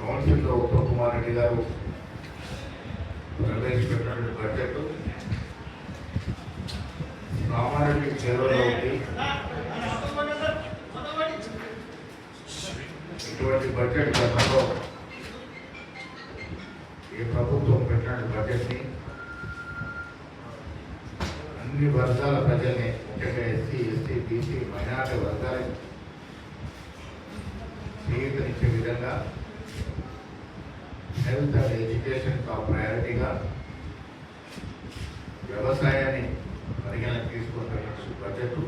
కౌన్సిల్లో ఉత్తమ్ కుమార్ రెడ్డి గారు ప్రవేశపెట్టినటువంటి బడ్జెట్ సామాన్యుడికి చేరువలో ఉంది. ఇటువంటి బడ్జెట్ గతంలో ఈ ప్రభుత్వం పెట్టిన బడ్జెట్ని అన్ని వర్గాల ప్రజల్ని, ముఖ్యంగా ఎస్సీ, ఎస్టీ, బీసీ, మైనారిటీ వర్గాలని స్నేహితునిచ్చే విధంగా హెల్త్ అండ్ ఎడ్యుకేషన్ టాప్ ప్రయారిటీగా వ్యవసాయాన్ని పరిగణనకు తీసుకుంటున్న బడ్జెట్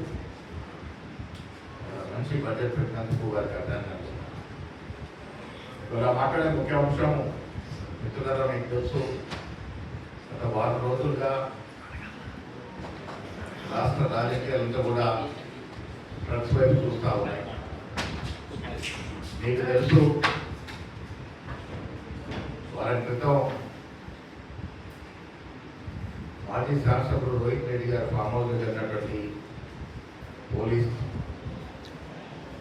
మంచి బడ్జెట్ పెట్టినందుకు వారికి అర్థాన్ని ఇవాళ మాట్లాడే ముఖ్య అంశం మిత్రులారా, మీకు తెలుసు గత వారం రోజులుగా రాష్ట్ర రాజకీయాలంతా కూడా డ్రగ్స్ వైపు చూస్తూ ఉన్నాయి. మీకు తెలుసు వారం క్రితం మాజీ శాసనసభ్యుడు రోహిత్ రెడ్డి గారు ఫామ్ హౌస్ జరిగినటువంటి పోలీస్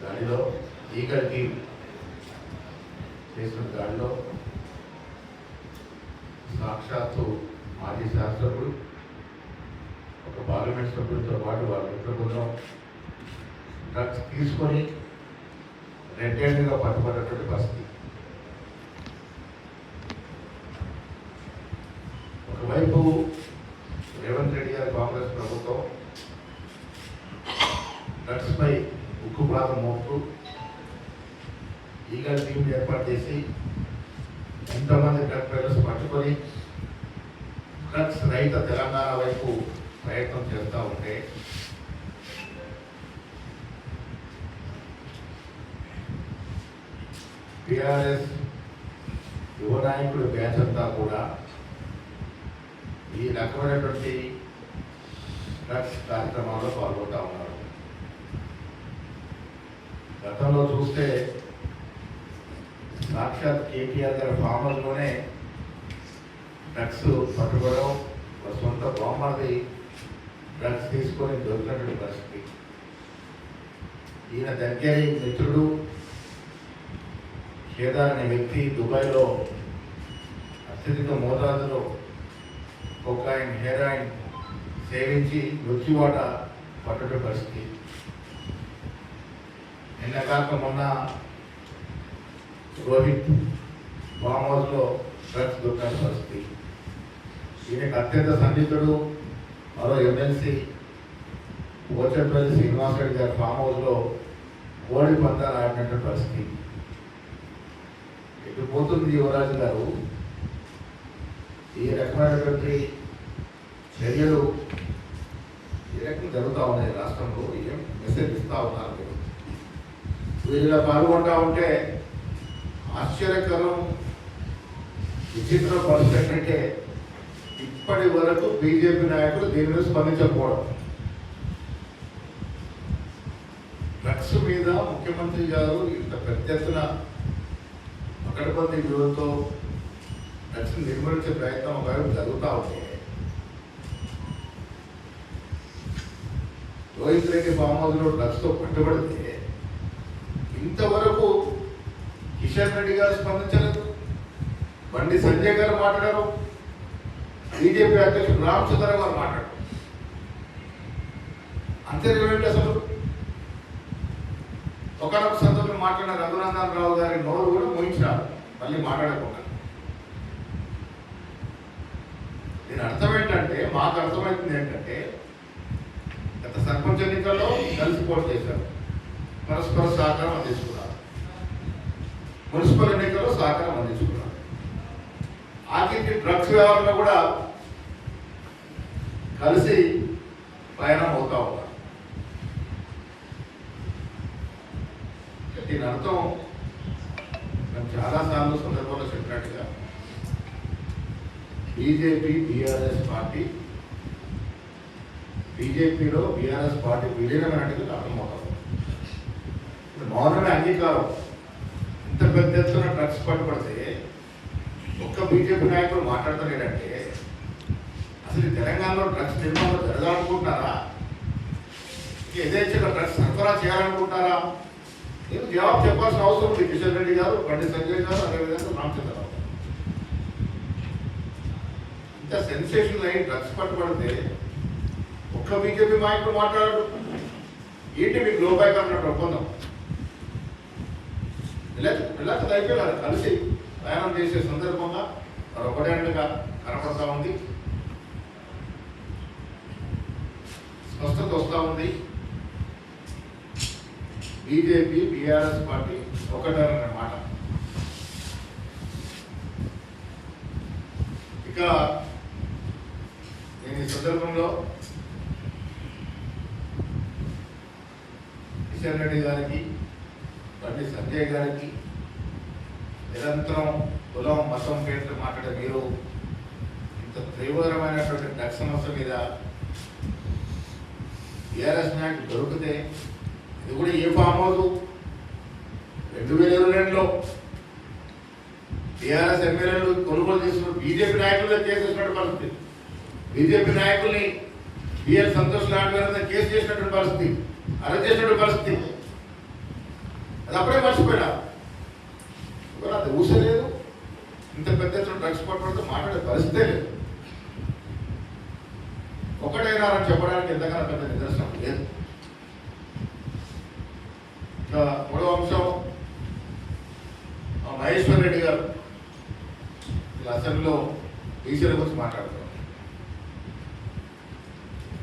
దాడిలో ఈగల్ టీం చేసిన దాడిలో సాక్షాత్తు మాజీ శాసనసభ్యుడు, ఒక పార్లమెంట్ సభ్యులతో పాటు వాళ్ళ మిత్ర బృందం డ్రగ్స్ తీసుకొని రెడ్ హ్యాండ్గా పట్టుబడ్డటువంటి పరిస్థితి. ఒకవైపు రేవంత్ రెడ్డి గారి కాంగ్రెస్ ప్రభుత్వం డ్రగ్స్ పై ఉక్కుపాదం మోపుతూ ఈగల్ టీం ఏర్పాటు చేసి ఎంతోమంది డ్రగ్ పెడర్స్ పట్టుకొని డ్రగ్స్ రహిత తెలంగాణ వైపు ప్రయత్నం చేస్తూ ఉంటే టిఆర్ఎస్ యువ నాయకుడు బ్యాచ్ అంతా కూడా ఈ రకమైనటువంటి డ్రగ్స్ కార్యక్రమాల్లో పాల్గొంటూ ఉన్నారు. గతంలో చూస్తే సాక్షాత్ కేటీఆర్ గారి ఫామ్ హౌస్లోనే డ్రగ్స్ పట్టుకోవడం, సొంత బామ్మది డ్రగ్స్ తీసుకొని దొరికినటువంటి పరిస్థితి. ఈయన దగ్గర మిత్రుడు కేదార్ అనే వ్యక్తి దుబాయ్లో అత్యధిక మోతాదులో కొకాయిన్, హెరాయిన్ సేవించి మృత్యువాట పట్టడం పరిస్థితి. నిన్న కాక మొన్న రోహిత్ ఫామ్ హౌస్లో డ్రగ్స్ దొరికిన పరిస్థితి. ఈయనకు అత్యంత సన్నిహితుడు మరో ఎమ్మెల్సీ పోచంపల్లి శ్రీనివాసరెడ్డి గారి ఫామ్ హౌస్లో కోడి పందాలు ఆడినటువంటి పరిస్థితి. ఇటు పోతుంది యువరాజు గారు. ఈ రకమైనటువంటి చర్యలు ఏ రకంగా జరుగుతూ ఉన్నాయి రాష్ట్రంలో, ఏం మెసేజ్ ఇస్తూ ఉన్నారు మీరు? వీళ్ళ పాల్గొంటూ ఉంటే ఆశ్చర్యకరం, విచిత్ర పరిస్థితి అంటే ఇప్పటి వరకు బీజేపీ నాయకులు దీని మీద స్పందించకపోవడం. డ్రగ్స్ మీద ముఖ్యమంత్రి గారు ఇంత పెద్ద ఎత్తున పకడ్బందీ వ్యూహంతో డ్రగ్స్ నిర్మూలించే ప్రయత్నం ఒకవైపు జరుగుతూ ఉంటే, రోహిత్ రెడ్డి ఫామ్ హౌస్లో డ్రగ్స్తో పట్టుబడితే ఇంతవరకు కిషన్ రెడ్డి గారు స్పందించలేదు, బండి సంజయ్ గారు మాట్లాడారు, బీజేపీ అధ్యక్షుడు రామచంద్ర గారు మాట్లాడారు. అంతేంటి అసలు ఒకనొక సందర్భంలో మాట్లాడిన రఘునందన్ రావు గారి నోరు కూడా మోయించారు, మళ్ళీ మాట్లాడకుండా. దీని అర్థం ఏంటంటే, మాకు అర్థమవుతుంది ఏంటంటే, గత సర్పంచ్ ఎన్నికల్లో కలిసి పోటీ చేశారు, పరస్పర సహకారం అందించుకున్నారు, మున్సిపల్ ఎన్నికల్లో సహకారం అందించుకున్నారు, ఆఖరికి డ్రగ్స్ వ్యవహారంలో కూడా కలిసి ప్రయాణం అవుతా ఉన్నారు. దీని అర్థం మేము చాలాసార్లు సందర్భంలో చెప్పినట్టుగా బీజేపీ బీఆర్ఎస్ పార్టీ, బీజేపీలో బీఆర్ఎస్ పార్టీ విలీనమైనట్టుగా అర్థమవుతాం. ఇప్పుడు మౌనమే అంగీకారం. ఇంత పెద్ద ఎత్తున డ్రగ్స్ పట్టుబడితే ఒక్క బీజేపీ నాయకులు మాట్లాడతలేదంటే అసలు తెలంగాణలో డ్రగ్స్ నిర్మాణం జరగాలనుకుంటున్నారా? యథేచ్ఛగా డ్రగ్స్ సరఫరా చేయాలనుకుంటున్నారా? నేను జవాబు చెప్పాల్సిన అవసరం ఉంది. కిషన్ రెడ్డి గారు, బండి సంజయ్ గారు, అదేవిధంగా రామచంద్రరావు ఇంత సెన్సేషన్ అయ్యి డ్రగ్స్ పట్టుబడితే ఒక్క బీజేపీ నాయకుడు మాట్లాడాడు. ఏంటి మీకు లోపాయికి అన్నట్టు ఒప్పందం ఇలా అయిపోయారు. కలిసి ప్రయాణం చేసే సందర్భంగా మరొకటేంటగా కనపడతా ఉంది, స్పష్టత వస్తూ ఉంది. బీజేపీ బీఆర్ఎస్ పార్టీ ఒకటేనన్న మాట. ఇక నేను ఈ సందర్భంలో కిషన్ రెడ్డి గారికి, బండి సంజయ్ గారికి నిరంతరం కులం మతం పేర్లు మాట్లాడే మీరు ఇంత తీవ్రమైనటువంటి డ్రగ్స్ సమస్య మీద టీఆర్ఎస్ నాయకులు దొరికితే ఇది కూడా ఏ ఫామ్ హౌస్ 2022లో టీఆర్ఎస్ ఎమ్మెల్యేలు కొనుగోలు చేసిన బీజేపీ నాయకులే కేసు చేసినటువంటి పరిస్థితి, బీజేపీ నాయకుల్ని బిఎల్ సంతోష్ లాంటి మీద కేసు చేసినటువంటి పరిస్థితి, అరెస్ట్ చేసినటువంటి పరిస్థితి. అది అప్పుడే మర్చిపోయినా అది ఊసలేదు. ఇంత పెద్ద ఎత్తున డ్రగ్స్ పట్టుబడితే మాట్లాడే పరిస్థితే లేదు. ఒకటైనా అని చెప్పడానికి ఎంతగానో పెద్ద నిదర్శనం లేదు. ఇంకా మూడవ అంశం, మహేశ్వర్ రెడ్డి గారు అసెంబ్లీలో బీసీల గురించి మాట్లాడుతున్నారు.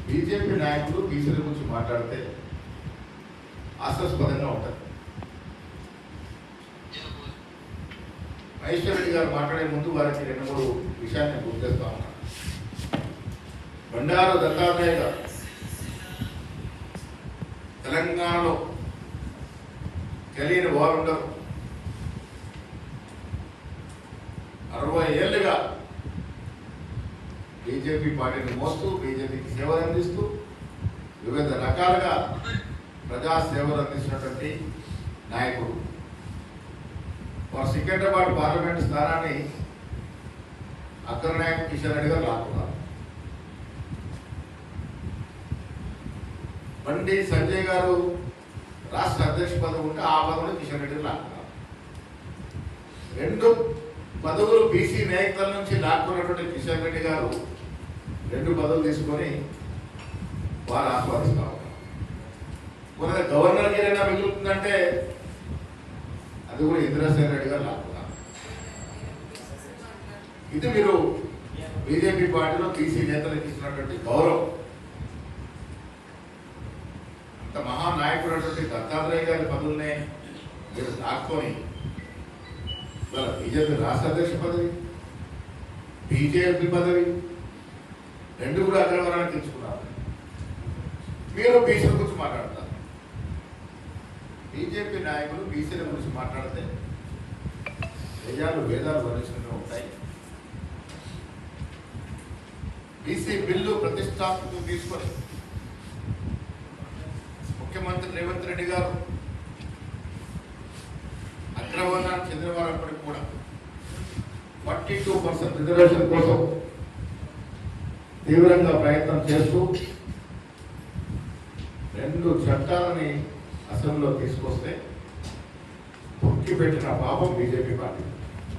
బీజేపీ నాయకులు బీసీల గురించి మాట్లాడితే హాస్యాస్పదంగా ఉంటుంది. మహేశ్వర్ రెడ్డి గారు మాట్లాడే ముందు వారికి 2-3 విషయాన్ని గుర్తు చేస్తా ఉన్నాను. బండారు దత్తాత్రేయ గారు తెలంగాణలో తెలియని వారు ఉండరు. 60 ఏళ్ళుగా బీజేపీ పార్టీని మోస్తూ, బీజేపీకి సేవలు అందిస్తూ, వివిధ రకాలుగా ప్రజా సేవలు అందించినటువంటి నాయకుడు. వారు సికింద్రాబాద్ పార్లమెంట్ స్థానాన్ని అగ్రనాయకుడు కిషన్ రెడ్డి గారు లాక్కున్నారు. బండి సంజయ్ గారు రాష్ట్ర అధ్యక్ష పదవి ఉంటే ఆ పదవిని కిషన్ రెడ్డి లాక్కున్నారు. 2 పదవులు బీసీ నాయకుల నుంచి లాక్కున్నటువంటి కిషన్ రెడ్డి గారు 2 పదవులు తీసుకొని వారు ఆస్వాదిస్తా ఉన్నారు. మన గవర్నర్ ఏదైనా మిగులుతుందంటే అది కూడా ఇంద్రసేన్ రెడ్డి గారు లాక్కున్నారు. ఇది మీరు బీజేపీ పార్టీలో బీసీ నేతలకు ఇచ్చినటువంటి గౌరవం. అంత మహానాయకుడు అటువంటి దత్తాత్రేయ గారి పదవులనే మీరు లాక్కొని ఇవాళ బీజేపీ రాష్ట్ర అధ్యక్ష పదవి, బీజేపీ పదవి 2 కూడా అగ్రవరానికి తెచ్చుకున్నారు. మీరు బీసీల గురించి మాట్లాడతారు. బీజేపీ నాయకులు బీసీల గురించి మాట్లాడితే వేదాలు వర్ణించుకుంటూ ఉంటాయి. బీసీ బిల్లు ప్రతిష్టాత్మకం తీసుకొని ముఖ్యమంత్రి రేవంత్ రెడ్డి గారు అగ్రవర్ణానికి చెందిన వారప్పటికి కూడా 42% రిజర్వేషన్ కోసం తీవ్రంగా ప్రయత్నం చేస్తూ 2 చట్టాలని అసెంబ్లీలో తీసుకొస్తే తొక్కి పెట్టిన పాపం బీజేపీ పార్టీ.